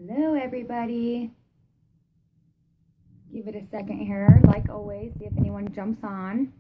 Hello, everybody. Give it a second here, like always, see if anyone jumps on.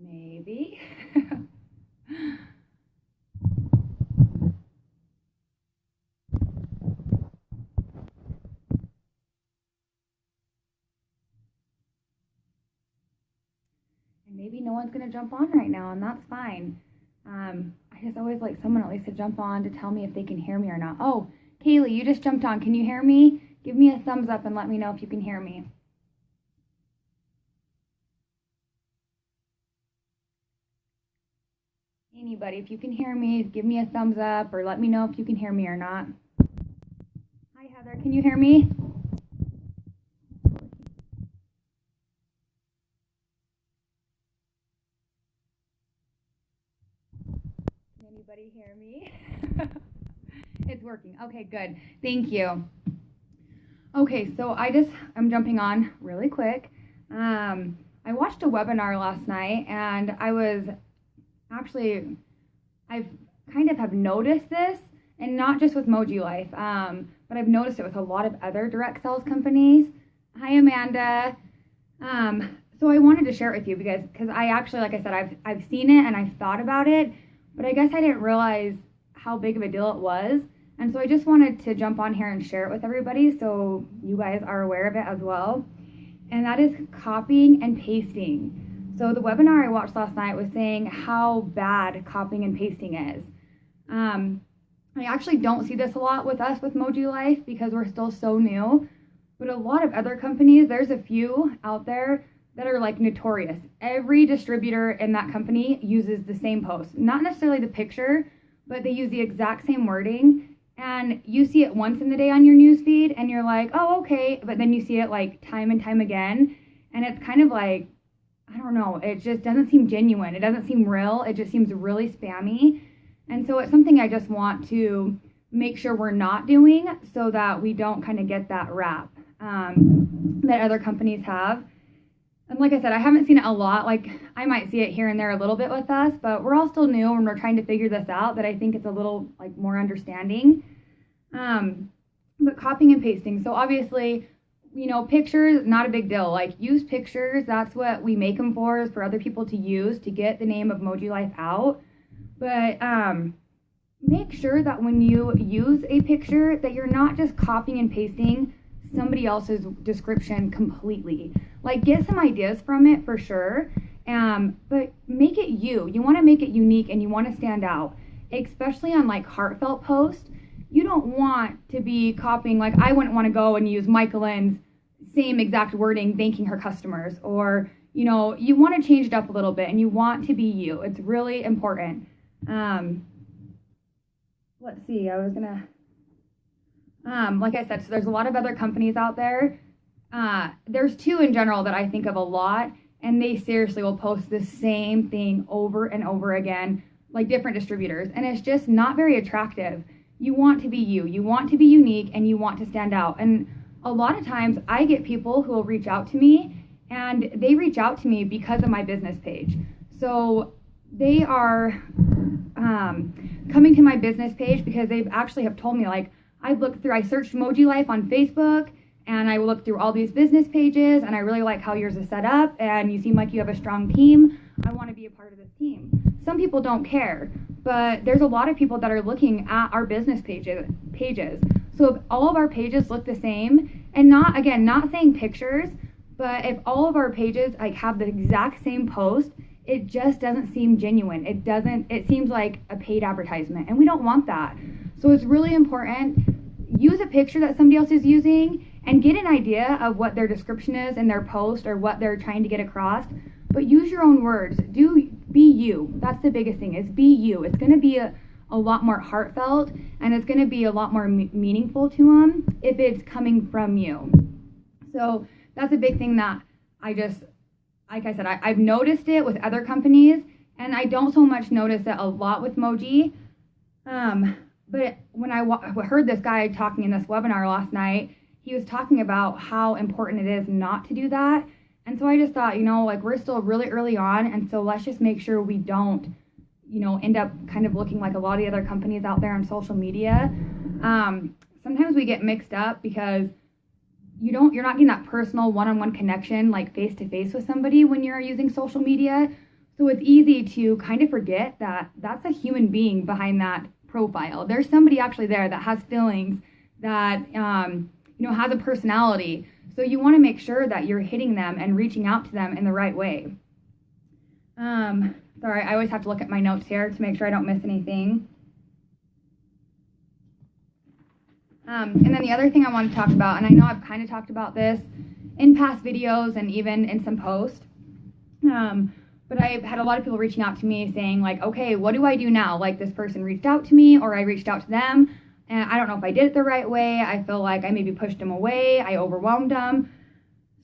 Maybe. And maybe no one's going to jump on right now, and that's fine. I just always like someone at least to jump on to tell me if they can hear me or not. Oh, Kaylee, you just jumped on. Can you hear me? Give me a thumbs up and let me know if you can hear me. Anybody, if you can hear me, give me a thumbs up or let me know if you can hear me or not. Hi, Heather. Can you hear me? Can anybody hear me? It's working. Okay, good. Thank you. Okay, so I'm jumping on really quick. I watched a webinar last night, and I've kind of have noticed this, and not just with Moji Life, but I've noticed it with a lot of other direct sales companies. Hi, Amanda. So I wanted to share it with you because I actually, like I said, I've seen it and I've thought about it, but I guess I didn't realize how big of a deal it was. And so I just wanted to jump on here and share it with everybody so you guys are aware of it as well. And that is copying and pasting. So the webinar I watched last night was saying how bad copying and pasting is. I actually don't see this a lot with us with Moji Life because we're still so new. But a lot of other companies, there's a few out there that are like notorious. Every distributor in that company uses the same post. Not necessarily the picture, but they use the exact same wording. And you see it once in the day on your newsfeed and you're like, oh, okay. But then you see it like time and time again. And it's kind of like, I don't know, it just doesn't seem genuine. It doesn't seem real. It just seems really spammy. And so it's something I just want to make sure we're not doing so that we don't kind of get that rap that other companies have. And like I said, I haven't seen it a lot. Like I might see it here and there a little bit with us, but we're all still new and we're trying to figure this out, that I think it's a little like more understanding. But copying and pasting. So obviously, pictures, not a big deal. Like use pictures. That's what we make them for, is for other people to use to get the name of Moji Life out. But make sure that when you use a picture that you're not just copying and pasting somebody else's description completely. Like get some ideas from it for sure, but make it you. You want to make it unique and you want to stand out, especially on like heartfelt posts. You don't want to be copying, like I wouldn't want to go and use Michaelin's same exact wording thanking her customers, or you want to change it up a little bit and you want to be you. It's really important. Let's see, I was gonna like I said, so there's a lot of other companies out there. There's two in general that I think of a lot, and they seriously will post the same thing over and over again, like different distributors, and it's just not very attractive. You want to be you. You want to be unique, and you want to stand out. And a lot of times I get people who will reach out to me, and they reach out to me because of my business page. So they are coming to my business page because they actually have told me, like, I searched Moji Life on Facebook, and I looked through all these business pages, and I really like how yours is set up, and you seem like you have a strong team. I want to be a part of this team. Some people don't care, but there's a lot of people that are looking at our business pages. So if all of our pages look the same, and not saying pictures, but if all of our pages like have the exact same post, it just doesn't seem genuine. It seems like a paid advertisement, and we don't want that. So it's really important, use a picture that somebody else is using and get an idea of what their description is in their post or what they're trying to get across, but use your own words. Be you. That's the biggest thing, is be you. It's going to be a lot more heartfelt, and it's going to be a lot more meaningful to them if it's coming from you. So that's a big thing that like I said, I've noticed it with other companies, and I don't so much notice it a lot with Moji. But when I heard this guy talking in this webinar last night, he was talking about how important it is not to do that. And so I just thought, like, we're still really early on, and so let's just make sure we don't, end up kind of looking like a lot of the other companies out there on social media. Sometimes we get mixed up because you're not getting that personal one-on-one connection, like face-to-face with somebody when you're using social media. So it's easy to kind of forget that that's a human being behind that profile. There's somebody actually there that has feelings, that has a personality. So you want to make sure that you're hitting them and reaching out to them in the right way. Sorry, I always have to look at my notes here to make sure I don't miss anything. And then the other thing I want to talk about, and I know I've kind of talked about this in past videos and even in some posts, but I've had a lot of people reaching out to me saying, like, okay, what do I do now? Like, this person reached out to me, or I reached out to them, and I don't know if I did it the right way. I feel like I maybe pushed them away. I overwhelmed them.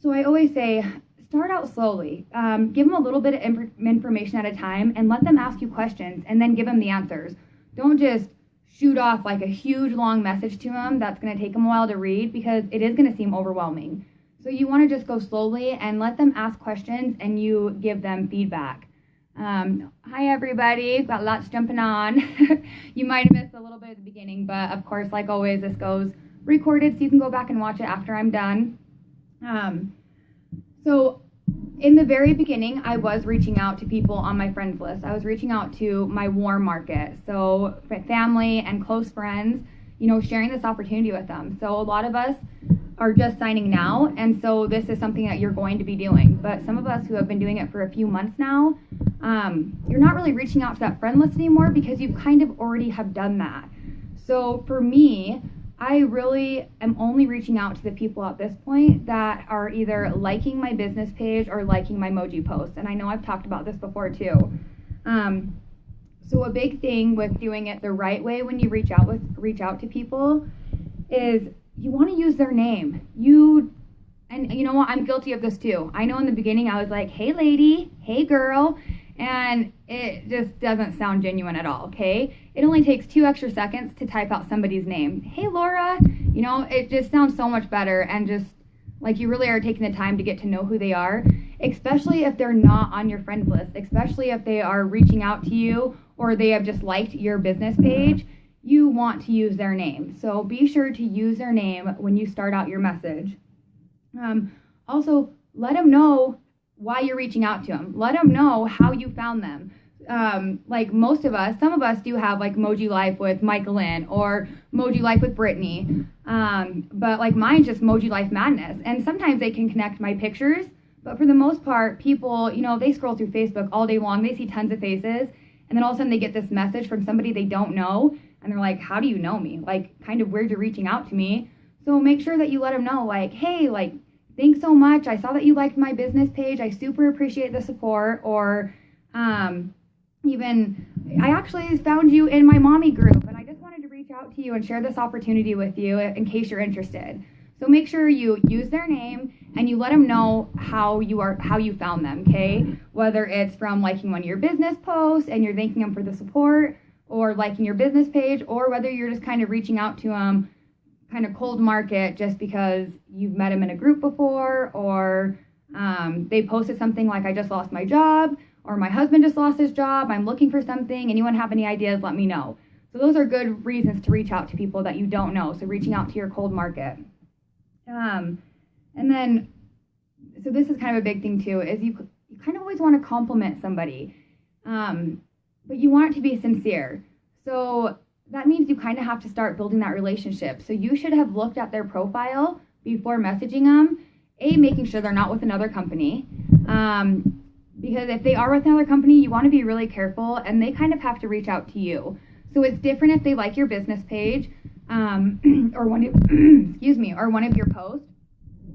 So I always say, start out slowly. Give them a little bit of information at a time, and let them ask you questions, and then give them the answers. Don't just shoot off like a huge long message to them that's going to take them a while to read, because it is going to seem overwhelming. So you want to just go slowly and let them ask questions, and you give them feedback. Hi everybody, got lots jumping on. You might have missed a little bit at the beginning, but of course, like always, this goes recorded so you can go back and watch it after I'm done. So in the very beginning, I was reaching out to people on my friends list. I was reaching out to my warm market, so family and close friends, sharing this opportunity with them. So a lot of us are just signing now, and so this is something that you're going to be doing. But some of us who have been doing it for a few months now, you're not really reaching out to that friend list anymore because you kind of already have done that. So for me, I really am only reaching out to the people at this point that are either liking my business page or liking my Moji post. And I know I've talked about this before too. So a big thing with doing it the right way when you reach out to people is you want to use their name. And you know what? I'm guilty of this too. I know in the beginning I was like, hey lady, hey girl, and it just doesn't sound genuine at all, okay? It only takes 2 extra seconds to type out somebody's name. Hey Laura, it just sounds so much better, and just like you really are taking the time to get to know who they are, especially if they're not on your friends list, especially if they are reaching out to you or they have just liked your business page. You want to use their name. So be sure to use their name when you start out your message. Also, let them know why you're reaching out to them. Let them know how you found them. Like most of us, some of us do have like Moji Life with Michael Lynn or Moji Life with Brittany. But like mine's just Moji Life Madness. And sometimes they can connect my pictures, but for the most part, people, they scroll through Facebook all day long, they see tons of faces, and then all of a sudden they get this message from somebody they don't know, and they're like, how do you know me? Like, kind of weird you're reaching out to me. So make sure that you let them know, like, hey, like, thanks so much. I saw that you liked my business page. I super appreciate the support. Or even, I actually found you in my mommy group, and I just wanted to reach out to you and share this opportunity with you in case you're interested. So make sure you use their name and you let them know how you found them, okay? Whether it's from liking one of your business posts and you're thanking them for the support, or liking your business page, or whether you're just kind of reaching out to them kind of cold market just because you've met them in a group before, or they posted something like, I just lost my job, or my husband just lost his job, I'm looking for something, anyone have any ideas, let me know. So those are good reasons to reach out to people that you don't know, so reaching out to your cold market. And then, so this is kind of a big thing too, is you kind of always want to compliment somebody, but you want it to be sincere. So that means you kind of have to start building that relationship. So you should have looked at their profile before messaging them, making sure they're not with another company, Because if they are with another company, you want to be really careful, and they kind of have to reach out to you. So it's different if they like your business page, or one of, or one of your posts.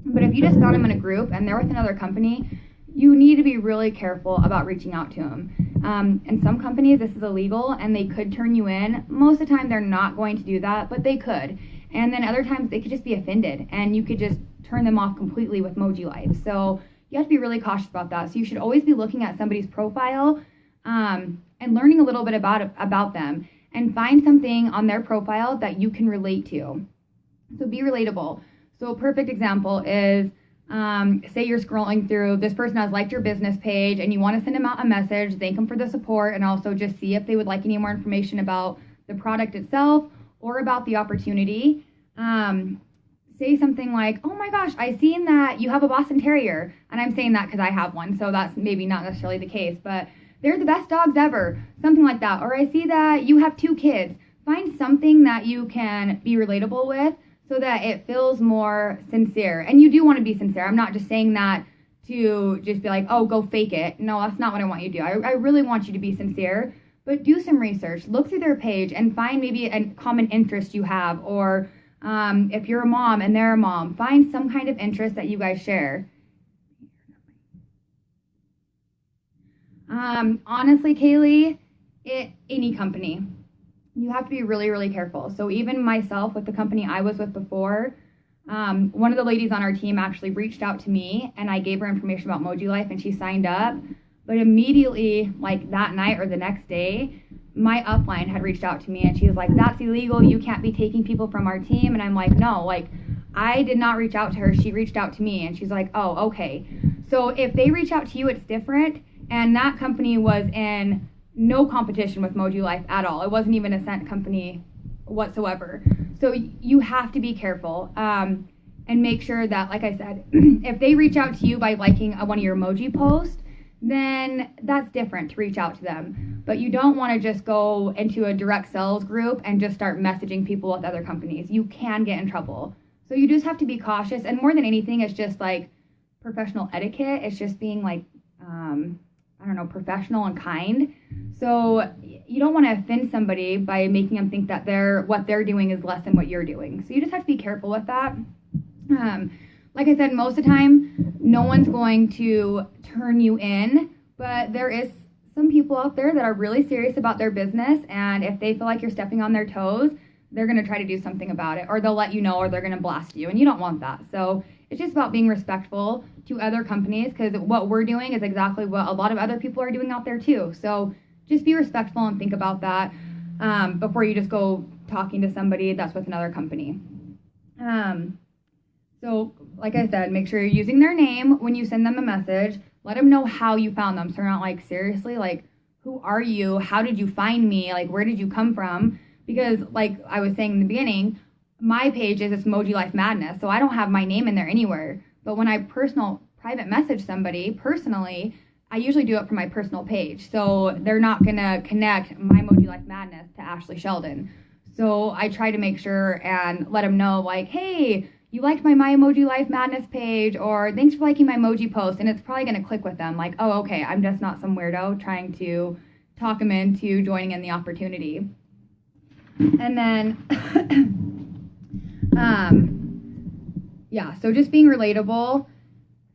But if you just found them in a group and they're with another company, you need to be really careful about reaching out to them. In some companies, this is illegal, and they could turn you in. Most of the time, they're not going to do that, but they could. And then other times, they could just be offended, and you could just turn them off completely with Moji Life. So you have to be really cautious about that. So you should always be looking at somebody's profile and learning a little bit about them, and find something on their profile that you can relate to. So be relatable. So a perfect example is, say you're scrolling through, this person has liked your business page, and you want to send them out a message, thank them for the support, and also just see if they would like any more information about the product itself or about the opportunity. Say something like, oh my gosh, I seen that you have a Boston Terrier. And I'm saying that because I have one, so that's maybe not necessarily the case, but they're the best dogs ever, something like that. Or I see that you have 2 kids. Find something that you can be relatable with, so that it feels more sincere. And you do want to be sincere. I'm not just saying that to just be like, oh, go fake it. No, that's not what I want you to do. I really want you to be sincere, but do some research. Look through their page and find maybe a common interest you have, or if you're a mom and they're a mom, find some kind of interest that you guys share. Honestly, Kaylee, any company, you have to be really, really careful. So even myself, with the company I was with before, one of the ladies on our team actually reached out to me, and I gave her information about Moji Life, and she signed up. But immediately, like that night or the next day, my upline had reached out to me, and she was like, that's illegal. You can't be taking people from our team. And I'm like, no, like, I did not reach out to her. She reached out to me, and she's like, oh, okay. So if they reach out to you, it's different. And that company was in no competition with Moji Life at all. It wasn't even a scent company whatsoever. So you have to be careful, and make sure that, like I said, if they reach out to you by liking one of your emoji posts, then that's different to reach out to them. But you don't want to just go into a direct sales group and just start messaging people with other companies. You can get in trouble. So you just have to be cautious. And more than anything, it's just like professional etiquette. It's just being like, professional and kind. So you don't want to offend somebody by making them think that what they're doing is less than what you're doing. So you just have to be careful with that. Like I said, most of the time, no one's going to turn you in, but there is some people out there that are really serious about their business, and if they feel like you're stepping on their toes, they're going to try to do something about it, or they'll let you know, or they're going to blast you, and you don't want that. So it's just about being respectful to other companies, because what we're doing is exactly what a lot of other people are doing out there too. So just be respectful and think about that before you just go talking to somebody that's with another company. So like I said, make sure you're using their name when you send them a message. Let them know how you found them. So they're not like, seriously, like, who are you? How did you find me? Like, where did you come from? Because like I was saying in the beginning, my page is Moji Life Madness. So I don't have my name in there anywhere. But when I private message somebody personally, I usually do it from my personal page. So they're not going to connect my Moji Life Madness to Ashley Sheldon. So I try to make sure and let them know, like, hey, you liked my Emoji Life Madness page, or thanks for liking my emoji post. And it's probably going to click with them, like, oh, okay, I'm just not some weirdo trying to talk them into joining in the opportunity. And then, so just being relatable,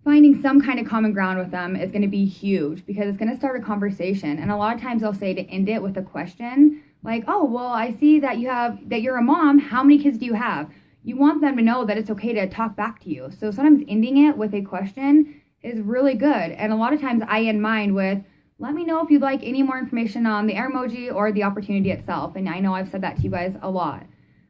finding some kind of common ground with them is going to be huge, because it's going to start a conversation. And a lot of times they'll say to end it with a question, like, oh, well, I see that you're a mom. How many kids do you have? You want them to know that it's okay to talk back to you. So sometimes ending it with a question is really good. And a lot of times I end mine with, let me know if you'd like any more information on the air emoji or the opportunity itself. And I know I've said that to you guys a lot.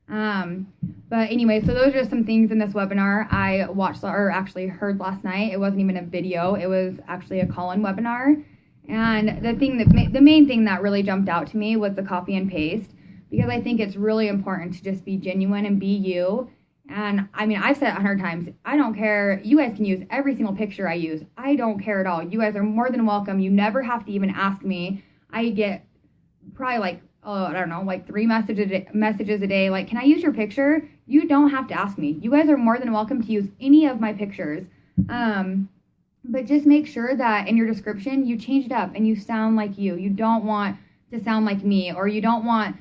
But anyway, so those are some things in this webinar I watched, or actually heard last night. It wasn't even a video. It was actually a call-in webinar. And the main thing that really jumped out to me was the copy and paste, because I think it's really important to just be genuine and be you. And I mean, I've said it 100 times, I don't care. You guys can use every single picture I use. I don't care at all. You guys are more than welcome. You never have to even ask me. I get probably like 3 messages a day. Like, can I use your picture? You don't have to ask me. You guys are more than welcome to use any of my pictures. But just make sure that in your description, you change it up and you sound like you. You don't want to sound like me, or you don't want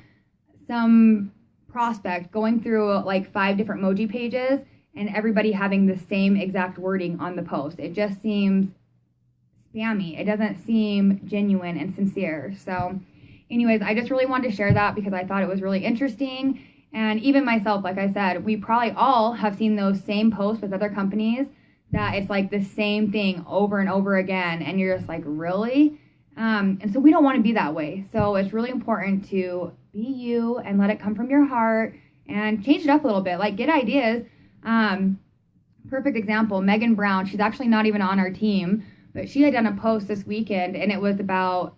some prospect going through like 5 different emoji pages and everybody having the same exact wording on the post. It just seems spammy. It doesn't seem genuine and sincere. So anyways, I just really wanted to share that because I thought it was really interesting. And even myself, like I said, we probably all have seen those same posts with other companies that it's like the same thing over and over again. And you're just like, really? And so we don't want to be that way. So it's really important to be you and let it come from your heart and change it up a little bit. Like, get ideas. Perfect example, Megan Brown. She's actually not even on our team, but she had done a post this weekend, and it was about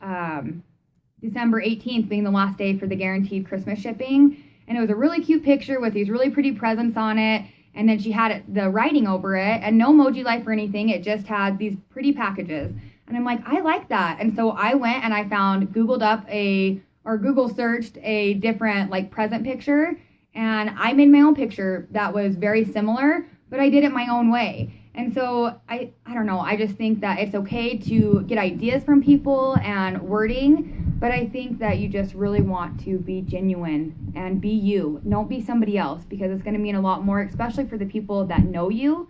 December 18th being the last day for the guaranteed Christmas shipping. And it was a really cute picture with these really pretty presents on it. And then she had the writing over it and no emoji life or anything. It just had these pretty packages. And I'm like, I like that. And so I went and I Google searched a different like present picture, and I made my own picture that was very similar, but I did it my own way. And so I don't know, I just think that it's okay to get ideas from people and wording, but I think that you just really want to be genuine and be you. Don't be somebody else, because it's going to mean a lot more, especially for the people that know you.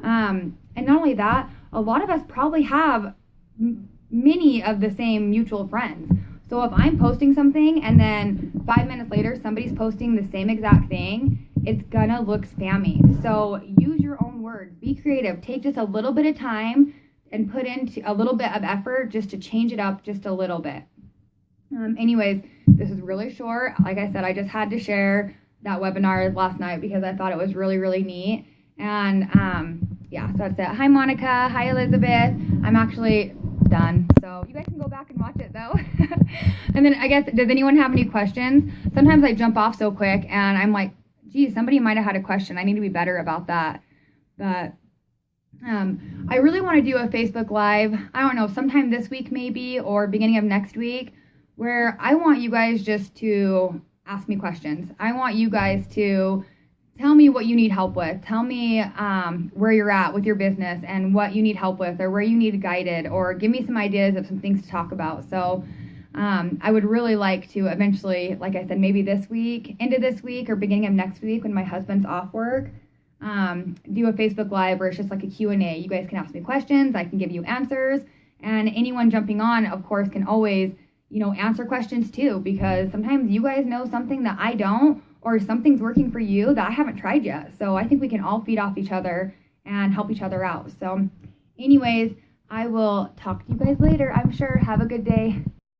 And not only that, a lot of us probably have many of the same mutual friends. So if I'm posting something and then 5 minutes later somebody's posting the same exact thing, it's gonna look spammy. So use your own words. Be creative. Take just a little bit of time and put into a little bit of effort just to change it up just a little bit. Anyways, this is really short. Like I said, I just had to share that webinar last night because I thought it was really, really neat. And yeah, so that's it. Hi, Monica. Hi, Elizabeth. I'm actually done. So you guys can go back and watch it though. And then I guess, does anyone have any questions? Sometimes I jump off so quick and I'm like, geez, somebody might have had a question. I need to be better about that. But I really want to do a Facebook Live, I don't know, sometime this week maybe, or beginning of next week, where I want you guys just to ask me questions. I want you guys to tell me what you need help with. Tell me where you're at with your business and what you need help with, or where you need guided, or give me some ideas of some things to talk about. So I would really like to eventually, like I said, maybe this week, into this week or beginning of next week when my husband's off work, do a Facebook Live where it's just like a Q&A. You guys can ask me questions. I can give you answers. And anyone jumping on, of course, can always, answer questions too, because sometimes you guys know something that I don't, or something's working for you that I haven't tried yet. So I think we can all feed off each other and help each other out. So anyways, I will talk to you guys later, I'm sure. Have a good day.